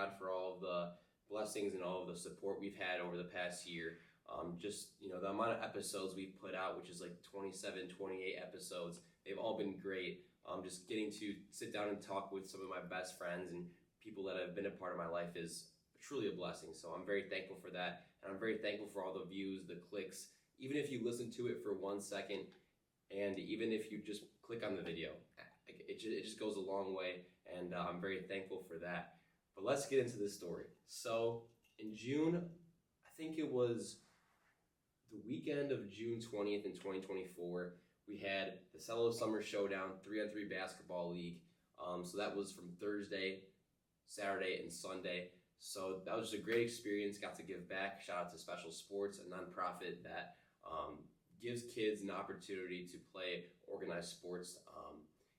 God for all of the blessings and all of the support we've had over the past year. Just, the amount of episodes we've put out, which is like 27, 28 episodes, they've all been great. Just getting to sit down and talk with some of my best friends and people that have been a part of my life is truly a blessing. So I'm very thankful for that. And I'm very thankful for all the views, the clicks, even if you listen to it for 1 second, and even if you just click on the video, it just goes a long way. And I'm very thankful for that. But let's get into this story. So in June, I think it was the weekend of June 20th in 2024, we had the Cello Summer Showdown 3-on-3 Basketball League. So that was from Thursday, Saturday, and Sunday. So that was just a great experience. Got to give back. Shout out to Special Sports, a nonprofit that gives kids an opportunity to play organized sports.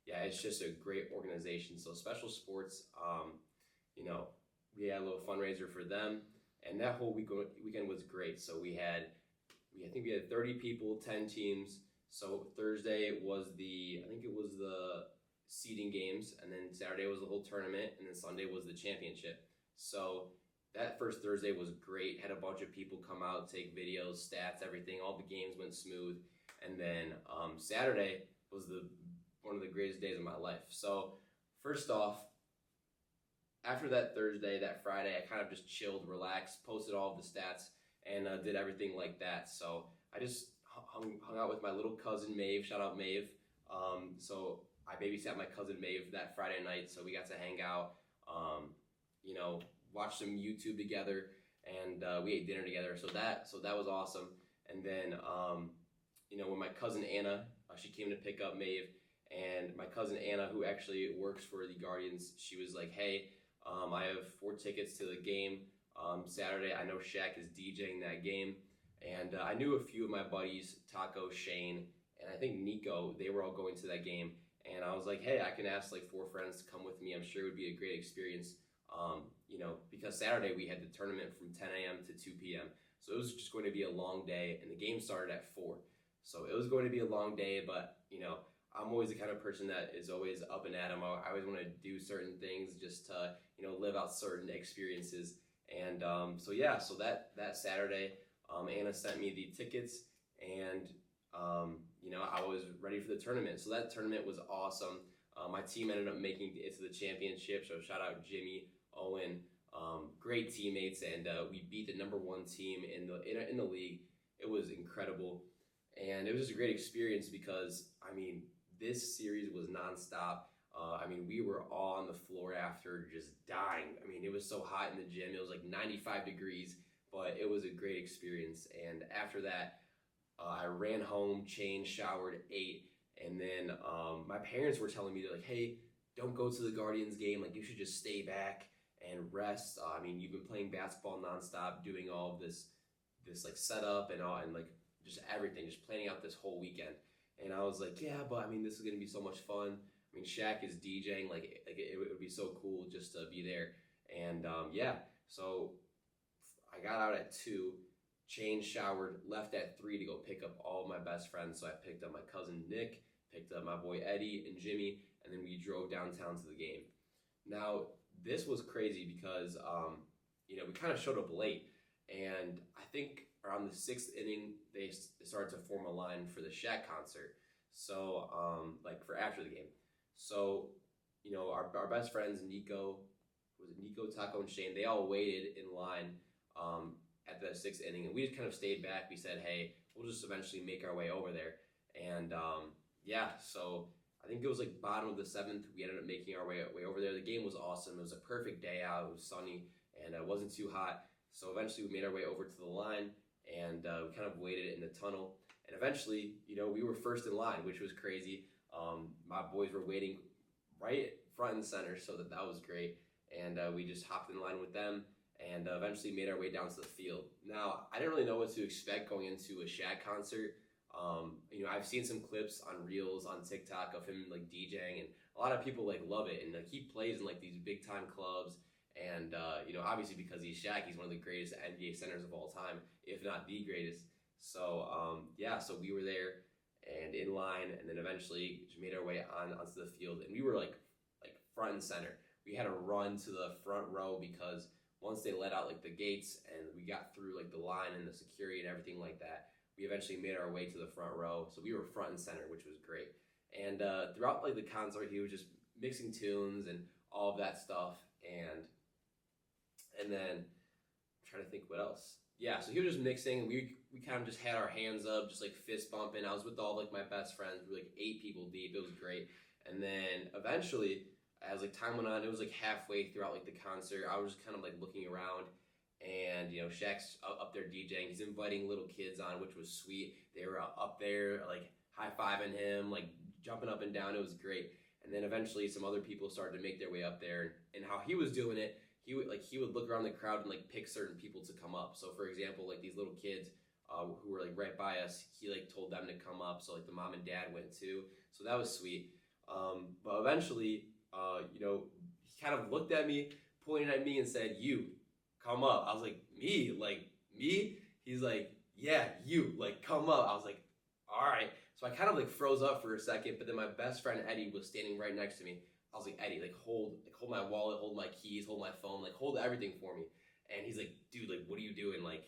It's just a great organization. So Special Sports, we had a little fundraiser for them, and that whole weekend was great. So I think we had 30 people, 10 teams. So Thursday was the seeding games, and then Saturday was the whole tournament, and then Sunday was the championship. So that first Thursday was great. Had a bunch of people come out, take videos, stats, everything. All the games went smooth. And then Saturday was one of the greatest days of my life. So first off, after that Thursday, that Friday, I kind of just chilled, relaxed, posted all of the stats, and did everything like that. So I just hung out with my little cousin Maeve. Shout out Maeve. So I babysat my cousin Maeve that Friday night, so we got to hang out, watch some YouTube together, and we ate dinner together. So that was awesome. And then when my cousin Anna, she came to pick up Maeve, and my cousin Anna, who actually works for the Guardians, she was like, "Hey, I have 4 tickets to the game Saturday. I know Shaq is DJing that game." And I knew a few of my buddies, Taco, Shane, and I think Nico, they were all going to that game. And I was like, hey, I can ask like 4 friends to come with me. I'm sure it would be a great experience, because Saturday we had the tournament from 10 a.m. to 2 p.m. So it was just going to be a long day, and the game started at 4. So it was going to be a long day, but, I'm always the kind of person that is always up and at 'em. I always want to do certain things just to, live out certain experiences. And so that Saturday, Anna sent me the tickets, and I was ready for the tournament. So that tournament was awesome. My team ended up making it to the championship. So shout out Jimmy, Owen, great teammates, and we beat the number 1 team in the league. It was incredible, and it was just a great experience because this series was nonstop. We were all on the floor after just dying. It was so hot in the gym. It was like 95 degrees, but it was a great experience. And after that, I ran home, changed, showered, ate, and then my parents were telling me, they're like, hey, don't go to the Guardians game. Like, you should just stay back and rest. You've been playing basketball nonstop, doing all of this like setup and like just everything, just planning out this whole weekend. And I was like, yeah, but this is gonna be so much fun. Shaq is DJing, like it would be so cool just to be there. And so I got out at 2, changed, showered, left at 3 to go pick up all of my best friends. So I picked up my cousin Nick, picked up my boy Eddie and Jimmy, and then we drove downtown to the game. Now, this was crazy because, we kind of showed up late, and I think around the 6th inning, they started to form a line for the Shaq concert. So, for after the game. So, our best friends, Nico, Taco, and Shane, they all waited in line at the 6th inning, and we just kind of stayed back. We said, hey, we'll just eventually make our way over there. And so I think it was like bottom of the 7th, we ended up making our way over there. The game was awesome. It was a perfect day out. It was sunny, and it wasn't too hot. So eventually we made our way over to the line, and we kind of waited in the tunnel. And eventually, we were first in line, which was crazy. My boys were waiting right front and center, so that was great. And we just hopped in line with them, and eventually made our way down to the field. Now, I didn't really know what to expect going into a Shaq concert. I've seen some clips on Reels on TikTok of him like DJing, and a lot of people like love it. And like he plays in like these big time clubs, and obviously because he's Shaq, he's one of the greatest NBA centers of all time, if not the greatest. So so we were there and in line, and then eventually just made our way onto the field, and we were like front and center. we had to run to the front row because once they let out like the gates and we got through like the line and the security and everything like that, we eventually made our way to the front row. So we were front and center, which was great. And throughout like the concert, he was just mixing tunes and all of that stuff. And then I'm trying to think what else. Yeah, so he was just mixing. We kind of just had our hands up, just like fist bumping. I was with all like my best friends. We were like 8 people deep. It was great. And then eventually, as like time went on, it was like halfway throughout like the concert, I was just kind of like looking around, and you know, Shaq's up there DJing. He's inviting little kids on, which was sweet. They were up there like high-fiving him, like jumping up and down. It was great. And then eventually some other people started to make their way up there, and how he was doing it, he would look around the crowd and like pick certain people to come up. So for example, like these little kids who were like right by us, he like told them to come up. So like the mom and dad went too. So that was sweet. But eventually, you know, he kind of looked at me, pointed at me and said, "You, come up." I was like, "Me? Like me?" He's like, "Yeah, you, like come up." I was like, "All right." So I kind of like froze up for a second, but then my best friend Eddie was standing right next to me. I was like, "Eddie, like hold my wallet, hold my keys, hold my phone, like hold everything for me." And he's like, "Dude, like what are you doing? Like,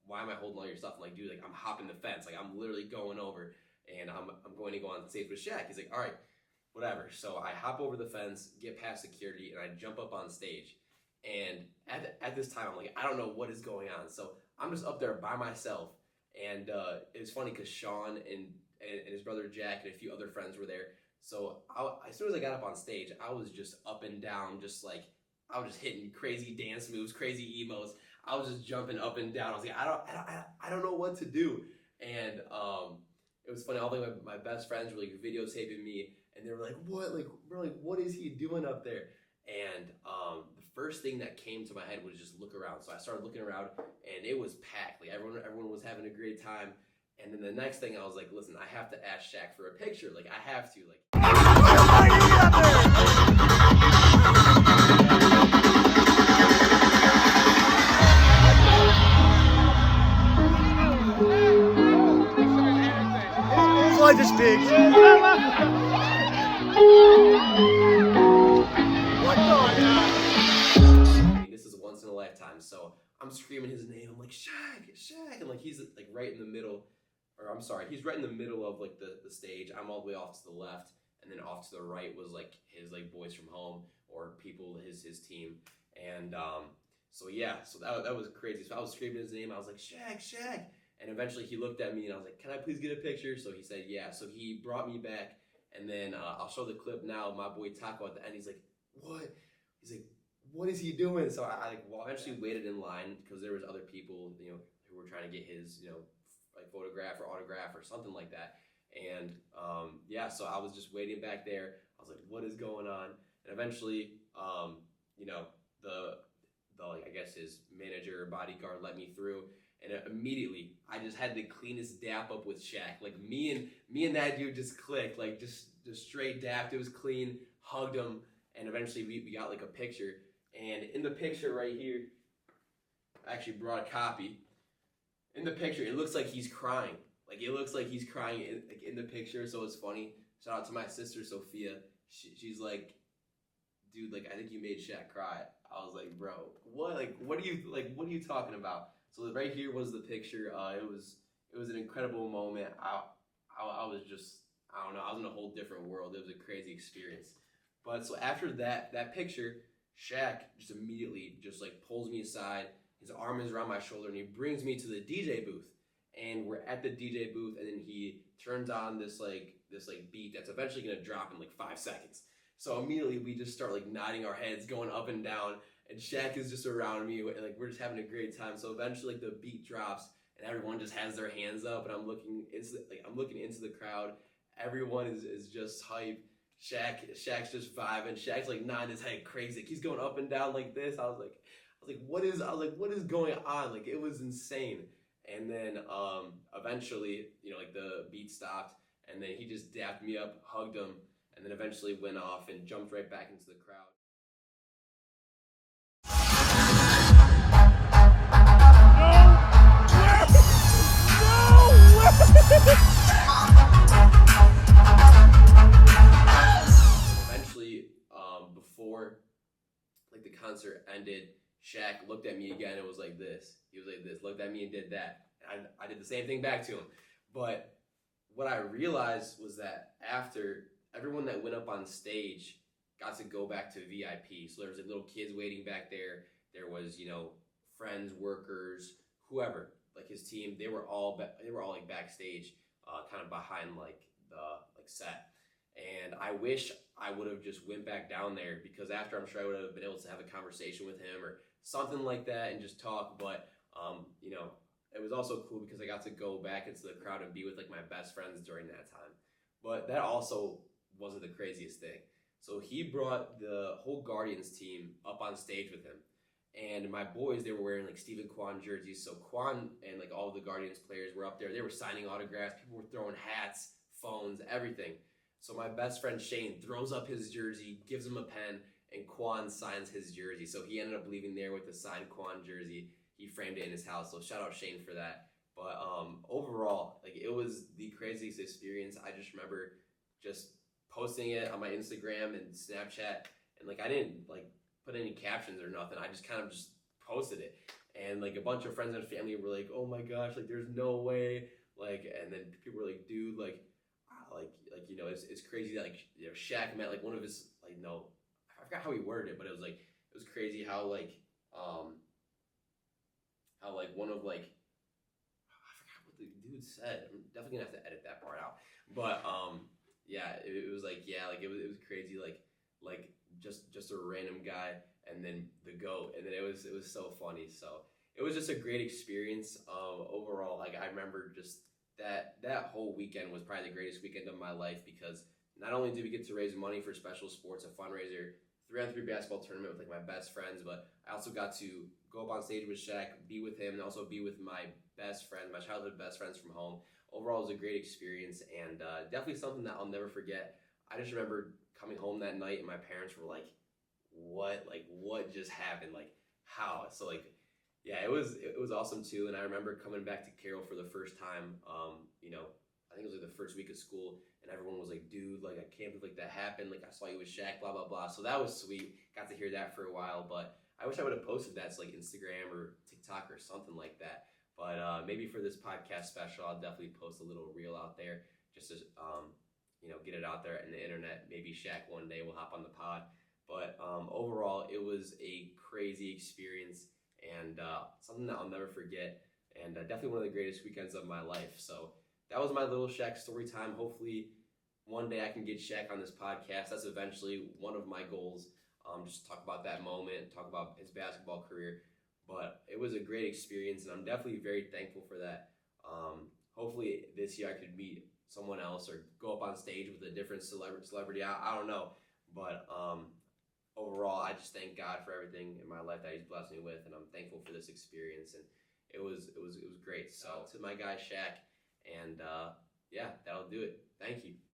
why am I holding all your stuff?" I'm like, "Dude, like I'm hopping the fence, like I'm literally going over, and I'm going to go on stage with Shaq." He's like, "All right, whatever." So I hop over the fence, get past security, and I jump up on stage. And at this time, I'm like, I don't know what is going on. So I'm just up there by myself. And it was funny because Sean and his brother Jack and a few other friends were there. So as soon as I got up on stage, I was just up and down, just like I was just hitting crazy dance moves, crazy emotes. I was just jumping up and down. I was like, I don't know what to do. And it was funny. All my best friends were like videotaping me, and they were like, "What? Like, we're like, what is he doing up there?" And the first thing that came to my head was just look around. So I started looking around, and it was packed. Like everyone was having a great time. And then the next thing I was like, listen, I have to ask Shaq for a picture. Like I have to. Like. Slide the sticks. This is once in a lifetime. So I'm screaming his name. I'm like, Shaq, Shaq. And like he's like right in the middle. Or I'm sorry, he's right in the middle of like the stage. I'm all the way off to the left, and then off to the right was like his like boys from home or people his team. And so yeah, so that was crazy. So I was screaming his name. I was like, Shaq, Shaq. And eventually he looked at me and I was like, "Can I please get a picture?" So he said, "Yeah." So he brought me back, and then I'll show the clip now. My boy Taco at the end, he's like, "What?" He's like, "What is he doing?" So I like eventually waited in line because there was other people, you know, who were trying to get his, you know, like photograph or autograph or something like that. And yeah, so I was just waiting back there. I was like, what is going on? And eventually, you know, the like I guess his manager or bodyguard let me through, and immediately I just had the cleanest dap up with Shaq. Like me and that dude just clicked, like just straight dapped. It was clean, hugged him, and eventually we got like a picture. And in the picture right here, I actually brought a copy. In the picture, it looks like he's crying. Like it looks like he's crying in the picture. So it's funny. Shout out to my sister Sophia. She's like, "Dude, like I think you made Shaq cry." I was like, "Bro, what? Like what are you talking about?" So right here was the picture. It was an incredible moment. I was just, I don't know. I was in a whole different world. It was a crazy experience. But so after that picture, Shaq just immediately just like pulls me aside. His arm is around my shoulder, and he brings me to the DJ booth. And we're at the DJ booth, and then he turns on this beat that's eventually gonna drop in like 5 seconds. So immediately we just start like nodding our heads, going up and down, and Shaq is just around me, and like we're just having a great time. So eventually like the beat drops, and everyone just has their hands up, and I'm looking into the crowd. Everyone is just hype. Shaq's just vibing. Shaq's like nodding his head crazy. Like, he's going up and down like this. I was like, what is going on? Like it was insane. And then eventually, you know, like the beat stopped, and then he just dapped me up, hugged him, and then eventually went off and jumped right back into the crowd. Eventually, before Shaq looked at me again and was like this. He was like this, looked at me and did that. And I did the same thing back to him. But what I realized was that after everyone that went up on stage got to go back to VIP. So there was like little kids waiting back there. There was, friends, workers, whoever, like his team. They were all like backstage, kind of behind like the set. And I wish I would have just went back down there, because after, I'm sure I would have been able to have a conversation with him or something like that and just talk. But it was also cool because I got to go back into the crowd and be with like my best friends during that time. But that also wasn't the craziest thing. So he brought the whole Guardians team up on stage with him. And my boys, they were wearing like Stephen Kwan jerseys. So Kwan and like all of the Guardians players were up there. They were signing autographs. People were throwing hats, phones, everything. So my best friend Shane throws up his jersey, gives him a pen, and Kwan signs his jersey. So he ended up leaving there with the signed Kwan jersey. He framed it in his house. So shout out Shane for that. But overall, like, it was the craziest experience. I just remember just posting it on my Instagram and Snapchat, and like I didn't like put any captions or nothing. I just kind of just posted it, and like a bunch of friends and family were like, "Oh my gosh, like there's no way!" Like, and then people were like, "Dude, like it's crazy that like Shaq met like one of his like I forgot how he worded it, but it was crazy how like one of like I forgot what the dude said. I'm definitely gonna have to edit that part out, but yeah, it was like, yeah, like it was crazy, like just a random guy, and then the GOAT, and then it was so funny. So it was just a great experience. Overall, like I remember just that whole weekend was probably the greatest weekend of my life, because not only did we get to raise money for special sports, a fundraiser, 3-on-3 basketball tournament with like my best friends, but I also got to go up on stage with Shaq, be with him, and also be with my best friend, my childhood best friends from home. Overall, it was a great experience, and definitely something that I'll never forget. I just remember coming home that night, and my parents were like, "What? Like, what just happened? Like, how?" So like, yeah, it was awesome too. And I remember coming back to Carroll for the first time. I think it was like the first week of school, and everyone was like, "Dude, like I can't believe like that happened. Like I saw you with Shaq, blah blah blah." So that was sweet. Got to hear that for a while, but I wish I would have posted that to like Instagram or TikTok or something like that. But maybe for this podcast special, I'll definitely post a little reel out there just to get it out there in the internet. Maybe Shaq one day will hop on the pod. But overall, it was a crazy experience, and something that I'll never forget, and definitely one of the greatest weekends of my life. So that was my little Shaq story time. Hopefully one day I can get Shaq on this podcast. That's eventually one of my goals. Just talk about that moment, talk about his basketball career. But it was a great experience, and I'm definitely very thankful for that. Hopefully this year I could meet someone else or go up on stage with a different celebrity. I don't know. But overall, I just thank God for everything in my life that He's blessed me with, and I'm thankful for this experience. And it was great. So to my guy Shaq, and yeah, that'll do it. Thank you.